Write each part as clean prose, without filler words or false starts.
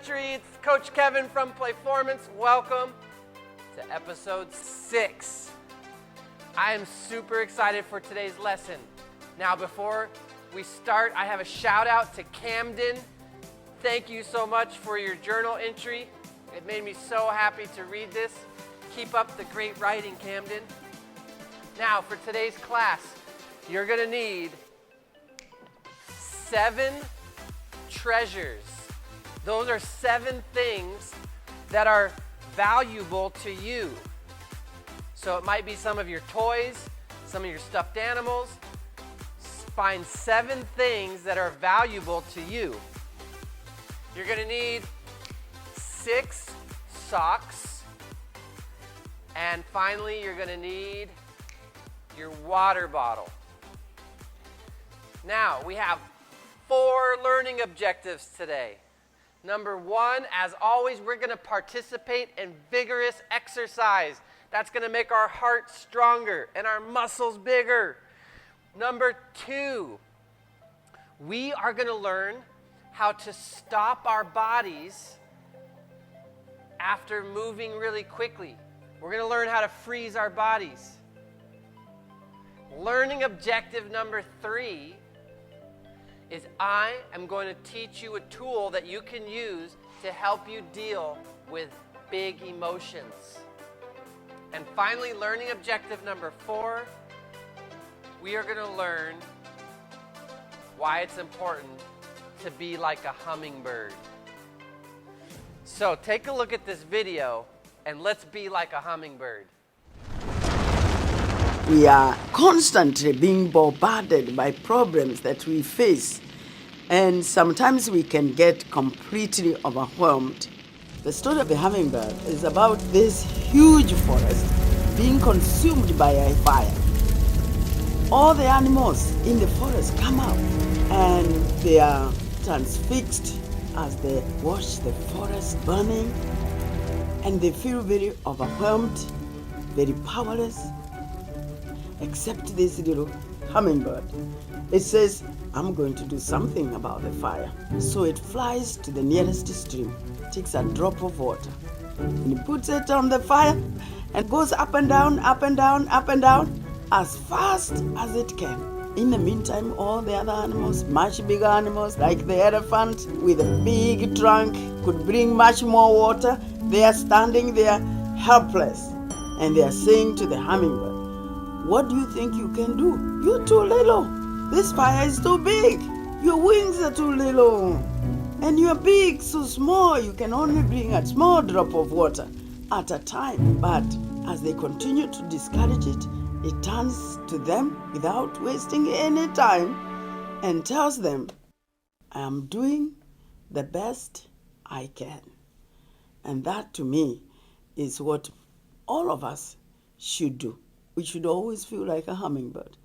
Country. It's Coach Kevin from Playformance. Welcome to episode 6. I am super excited for today's lesson. Now, before we start, I have a shout out to Camden. Thank you so much for your journal entry. It made me so happy to read this. Keep up the great writing, Camden. Now, for today's class, you're going to need 7 treasures. Those are 7 things that are valuable to you. So it might be some of your toys, some of your stuffed animals. Find 7 things that are valuable to you. You're going to need 6 socks. And finally, you're going to need your water bottle. Now, we have 4 learning objectives today. Number 1, as always, we're going to participate in vigorous exercise. That's going to make our heart stronger and our muscles bigger. Number 2, we are going to learn how to stop our bodies after moving really quickly. We're going to learn how to freeze our bodies. Learning objective number 3 is I am going to teach you a tool that you can use to help you deal with big emotions. And finally, learning objective number 4, we are going to learn why it's important to be like a hummingbird. So take a look at this video and let's be like a hummingbird. We are constantly being bombarded by problems that we face, and sometimes we can get completely overwhelmed. The story of the hummingbird is about this huge forest being consumed by a fire. All the animals in the forest come out and they are transfixed as they watch the forest burning, and they feel very overwhelmed, very powerless, except this little hummingbird. It says, I'm going to do something about the fire. So it flies to the nearest stream, takes a drop of water, and it puts it on the fire and goes up and down, up and down, up and down, as fast as it can. In the meantime, all the other animals, much bigger animals, like the elephant with a big trunk, could bring much more water. They are standing there helpless, and they are saying to the hummingbird, what do you think you can do? You're too little. This fire is too big. Your wings are too little. And you're big, so small. You can only bring a small drop of water at a time. But as they continue to discourage it, it turns to them without wasting any time and tells them, I am doing the best I can. And that, to me, is what all of us should do. We should always feel like a hummingbird.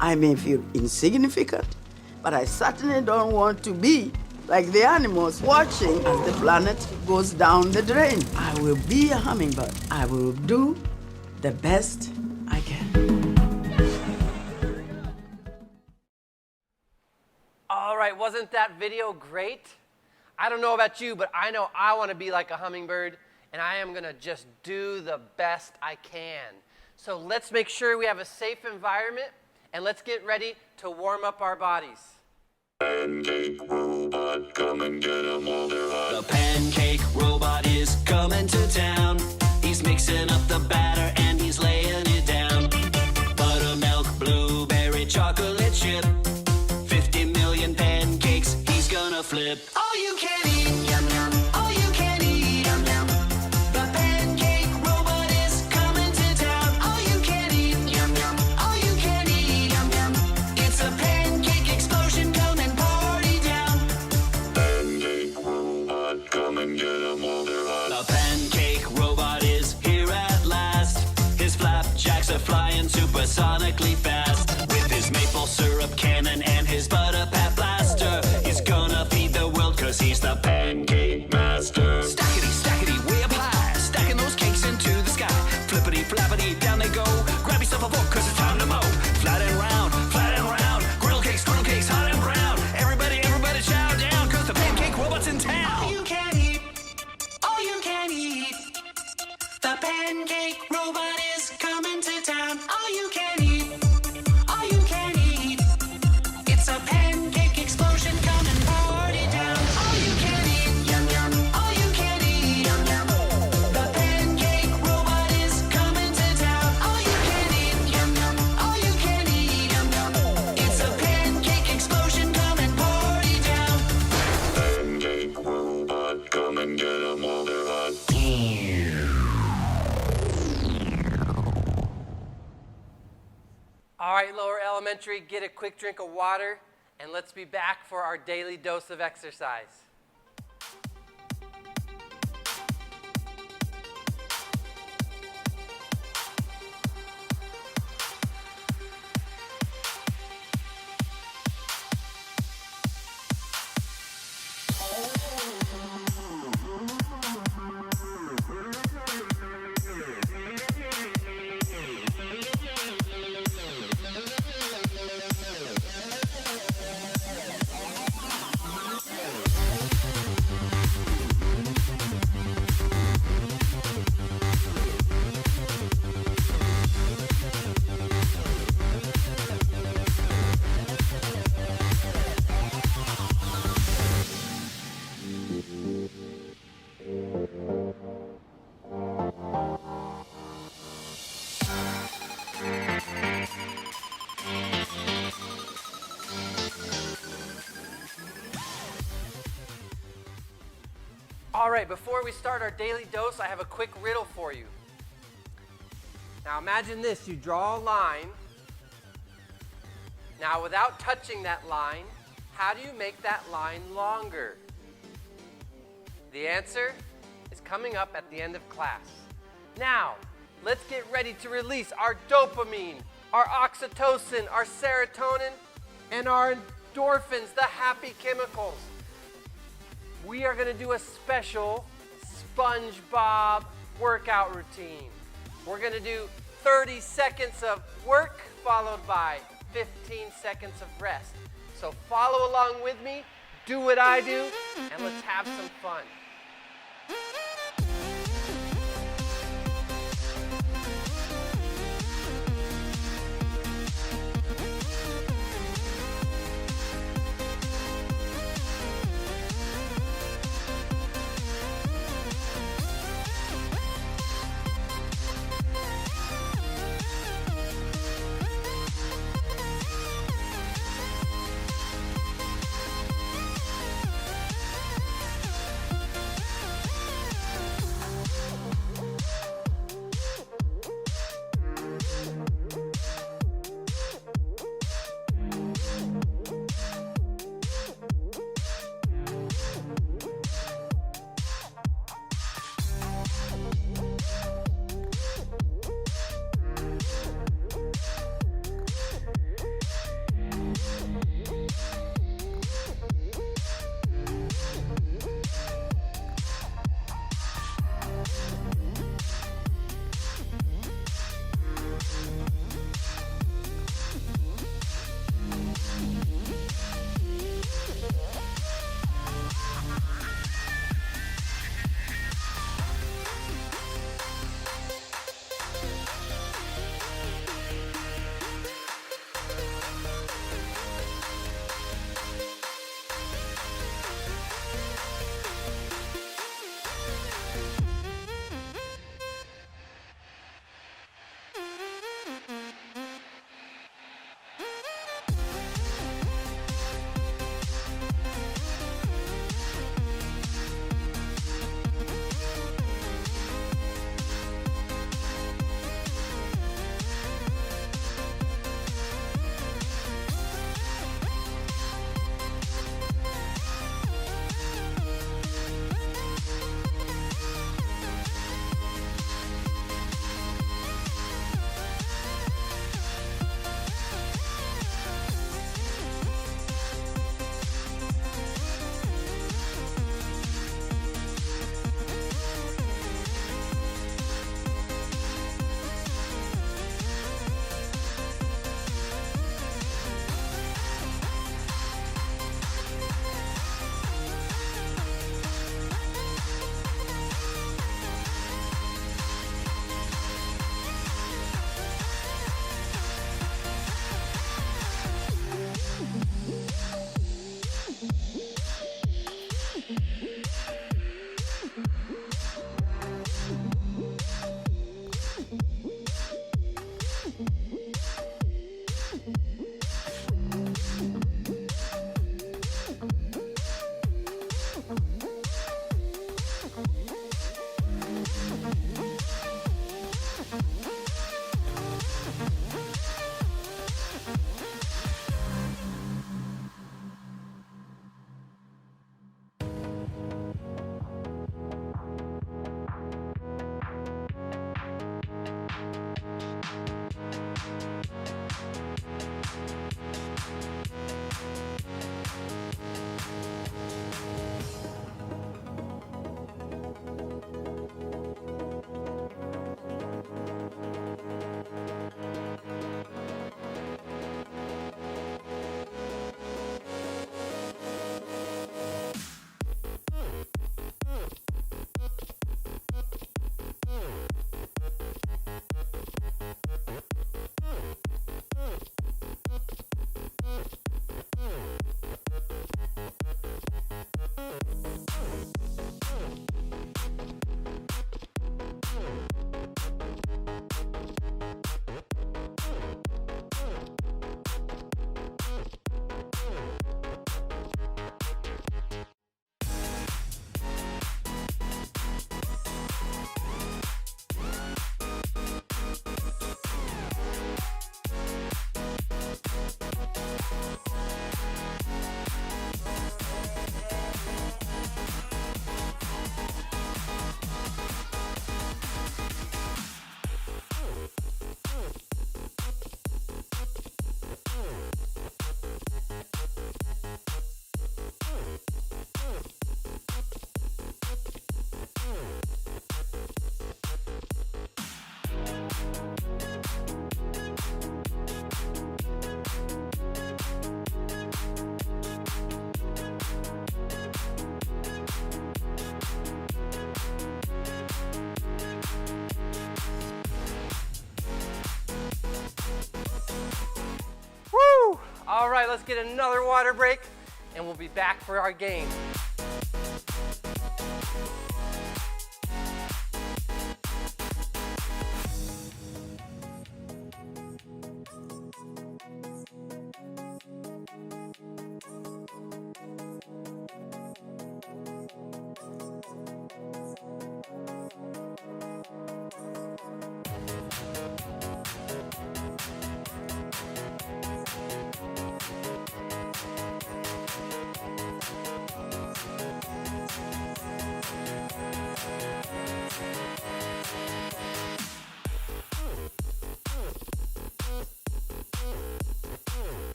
I may feel insignificant, but I certainly don't want to be like the animals watching as the planet goes down the drain. I will be a hummingbird. I will do the best I can. All right, wasn't that video great? I don't know about you, but I know I want to be like a hummingbird, and I am going to just do the best I can. So let's make sure we have a safe environment, and let's get ready to warm up our bodies. Pancake Robot, come and get 'em while they're hot. The Pancake Robot is coming to town. He's mixing up the batter and he's laying it down. Buttermilk, blueberry, chocolate chip. 50 million pancakes he's gonna flip. All you can eat, yum yum. All you can eat, yum yum. The Pancake Robot is coming to town. All you can eat, yum yum. All you can eat, yum yum. It's a pancake explosion, come and party down. Pancake Robot, come and get 'em while they're hot. The Pancake Robot is here at last. His flapjacks are flying supersonically fast. With his maple syrup cannon and his butter pat blaster, he's gonna feed the world 'cause he's the Pancake Master. Stackety, stackety, way up high, stacking those cakes into the sky. Flippity, flappity, down they go. Grab yourself a fork 'cause it's time to mow. Flat and round, griddle cakes, hot and brown. Everybody, everybody chow down 'cause the Pancake Robot's in town. All you can country, get a quick drink of water, and let's be back for our daily dose of exercise. All right, before we start our daily dose, I have a quick riddle for you. Now imagine this, you draw a line. Now without touching that line, how do you make that line longer? The answer is coming up at the end of class. Now, let's get ready to release our dopamine, our oxytocin, our serotonin, and our endorphins, the happy chemicals. We are going to do a special SpongeBob workout routine. We're going to do 30 seconds of work followed by 15 seconds of rest. So follow along with me, do what I do, and let's have some fun. right, let's get another water break, and we'll be back for our game.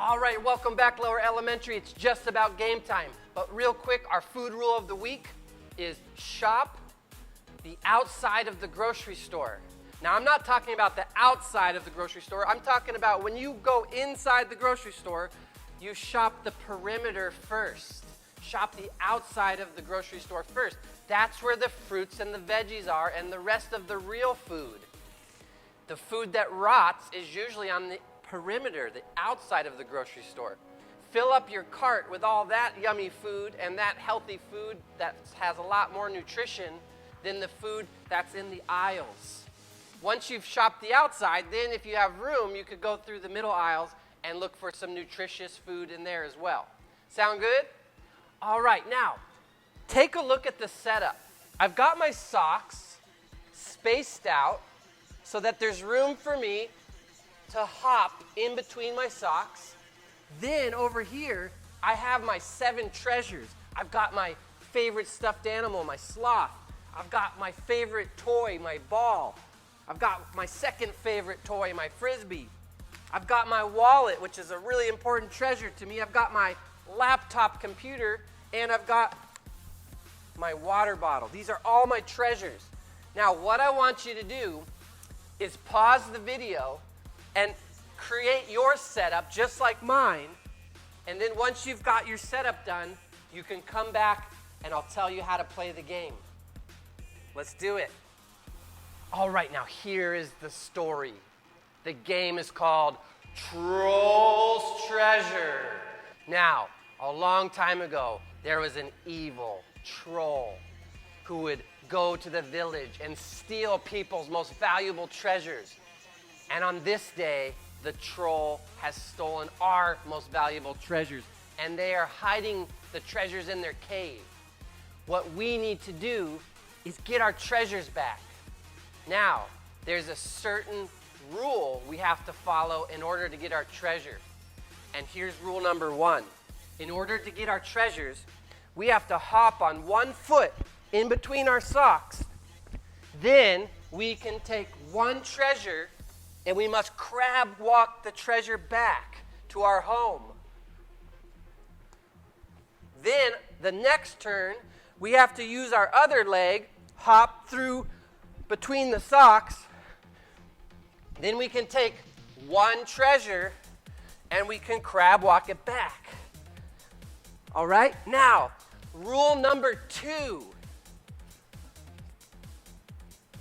All right, welcome back, Lower Elementary. It's just about game time. But real quick, our food rule of the week is shop the outside of the grocery store. Now, I'm not talking about the outside of the grocery store. I'm talking about when you go inside the grocery store, you shop the perimeter first. Shop the outside of the grocery store first. That's where the fruits and the veggies are and the rest of the real food. The food that rots is usually on the perimeter, the outside of the grocery store. Fill up your cart with all that yummy food and that healthy food that has a lot more nutrition than the food that's in the aisles. Once you've shopped the outside, then if you have room, you could go through the middle aisles and look for some nutritious food in there as well. Sound good? All right, now, take a look at the setup. I've got my socks spaced out so that there's room for me to hop in between my socks. Then over here, I have my 7 treasures. I've got my favorite stuffed animal, my sloth. I've got my favorite toy, my ball. I've got my second favorite toy, my frisbee. I've got my wallet, which is a really important treasure to me. I've got my laptop computer, and I've got my water bottle. These are all my treasures. Now, what I want you to do is pause the video and create your setup just like mine. And then once you've got your setup done, you can come back and I'll tell you how to play the game. Let's do it. All right, now here is the story. The game is called Troll's Treasure. Now, a long time ago, there was an evil troll who would go to the village and steal people's most valuable treasures. And on this day, the troll has stolen our most valuable treasures, and they are hiding the treasures in their cave. What we need to do is get our treasures back. Now, there's a certain rule we have to follow in order to get our treasure. And here's rule number 1. In order to get our treasures, we have to hop on one foot in between our socks. Then we can take one treasure and we must crab walk the treasure back to our home. Then the next turn, we have to use our other leg, hop through between the socks. Then we can take one treasure and we can crab walk it back. All right? Now, rule number 2.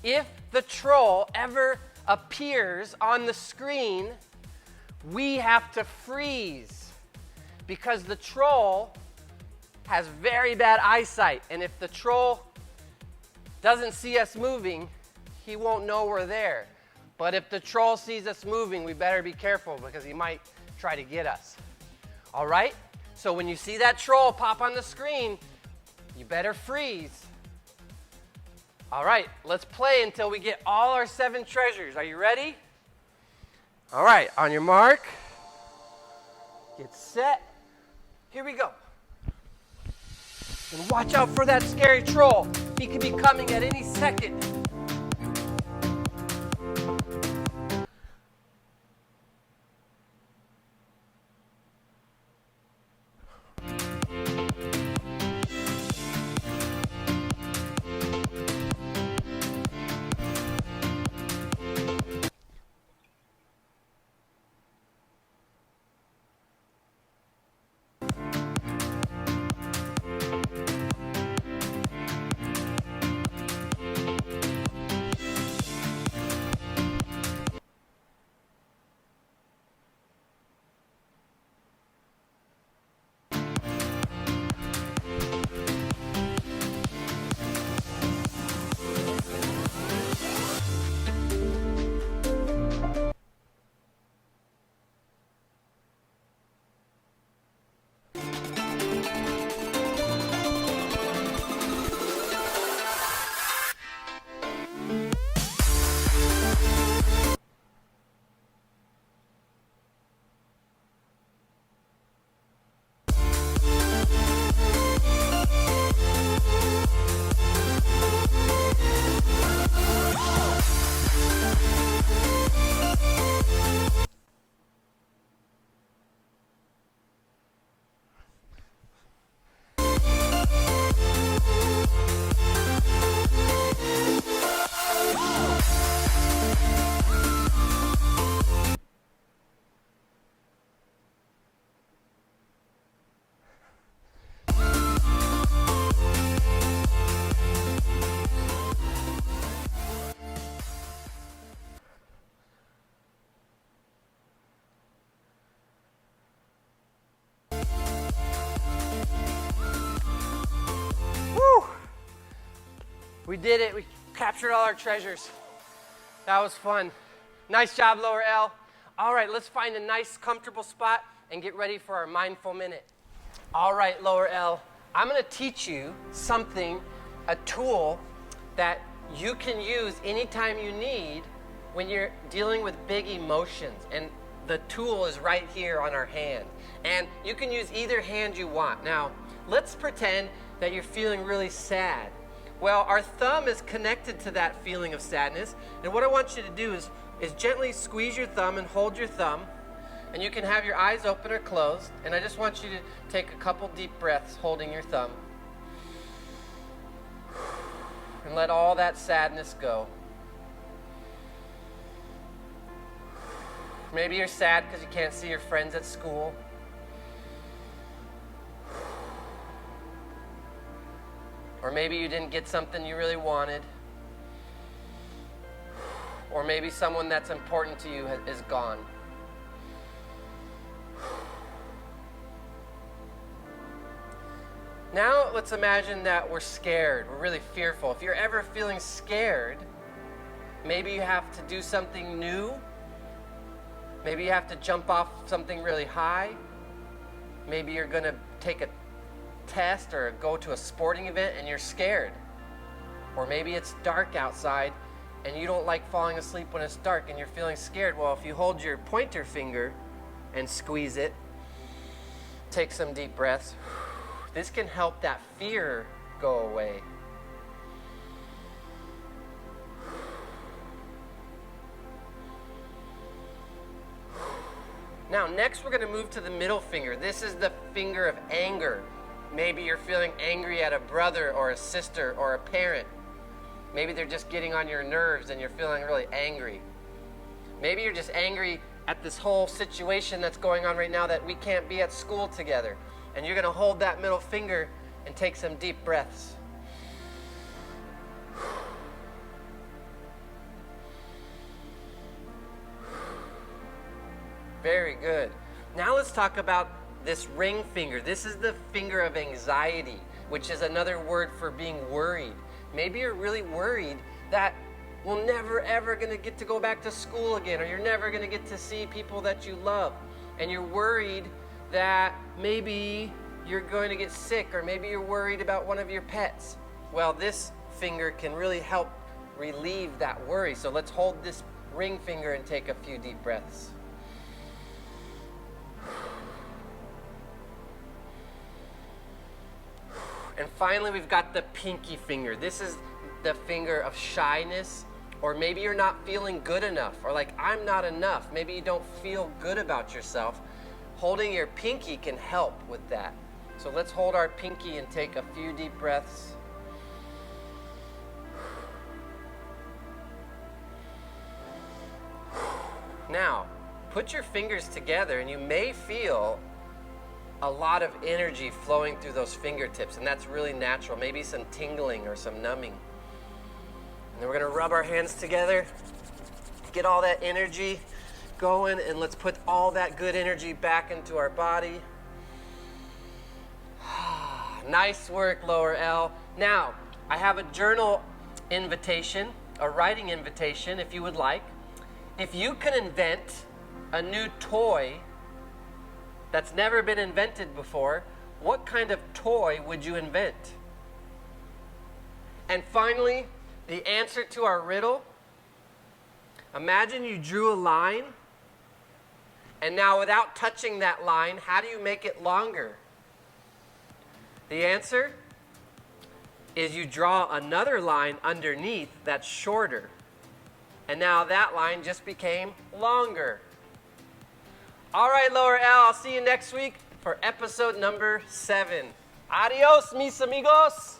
If the troll ever appears on the screen, we have to freeze because the troll has very bad eyesight. And if the troll doesn't see us moving, he won't know we're there. But if the troll sees us moving, we better be careful because he might try to get us. All right? So when you see that troll pop on the screen, you better freeze. All right, let's play until we get all our 7 treasures. Are you ready? All right, on your mark, get set. Here we go. And watch out for that scary troll. He could be coming at any second. We did it. We captured all our treasures. That was fun. Nice job, lower L. All right, let's find a nice, comfortable spot and get ready for our mindful minute. All right, lower L, I'm going to teach you something, a tool that you can use anytime you need when you're dealing with big emotions. And the tool is right here on our hand. And you can use either hand you want. Now, let's pretend that you're feeling really sad. Well, our thumb is connected to that feeling of sadness. And what I want you to do is gently squeeze your thumb and hold your thumb. And you can have your eyes open or closed. And I just want you to take a couple deep breaths holding your thumb. And let all that sadness go. Maybe you're sad because you can't see your friends at school. Or maybe you didn't get something you really wanted. Or maybe someone that's important to you is gone. Now let's imagine that we're scared. We're really fearful. If you're ever feeling scared, maybe you have to do something new. Maybe you have to jump off something really high. Maybe you're going to take a test or go to a sporting event and you're scared. Or maybe it's dark outside and you don't like falling asleep when it's dark and you're feeling scared. Well, if you hold your pointer finger and squeeze it, take some deep breaths, this can help that fear go away. Now, next we're going to move to the middle finger. This is the finger of anger. Maybe you're feeling angry at a brother or a sister or a parent. Maybe they're just getting on your nerves and you're feeling really angry. Maybe you're just angry at this whole situation that's going on right now that we can't be at school together. And you're going to hold that middle finger and take some deep breaths. Very good. Now let's talk about this ring finger. This is the finger of anxiety, which is another word for being worried. Maybe you're really worried that we're never ever going to get to go back to school again, or you're never going to get to see people that you love. And you're worried that maybe you're going to get sick, or maybe you're worried about one of your pets. Well, this finger can really help relieve that worry. So let's hold this ring finger and take a few deep breaths. And finally, we've got the pinky finger. This is the finger of shyness, or maybe you're not feeling good enough, or like, I'm not enough. Maybe you don't feel good about yourself. Holding your pinky can help with that. So let's hold our pinky and take a few deep breaths. Now, put your fingers together and you may feel a lot of energy flowing through those fingertips, and that's really natural. Maybe some tingling or some numbing. And then we're going to rub our hands together, get all that energy going, and let's put all that good energy back into our body. Nice work, lower L. Now, I have a journal invitation, a writing invitation, if you would like. If you can invent a new toy that's never been invented before, what kind of toy would you invent? And finally, the answer to our riddle. Imagine you drew a line, and now without touching that line, how do you make it longer? The answer is you draw another line underneath that's shorter. And now that line just became longer. All right, lower L, I'll see you next week for episode number 7. Adios, mis amigos.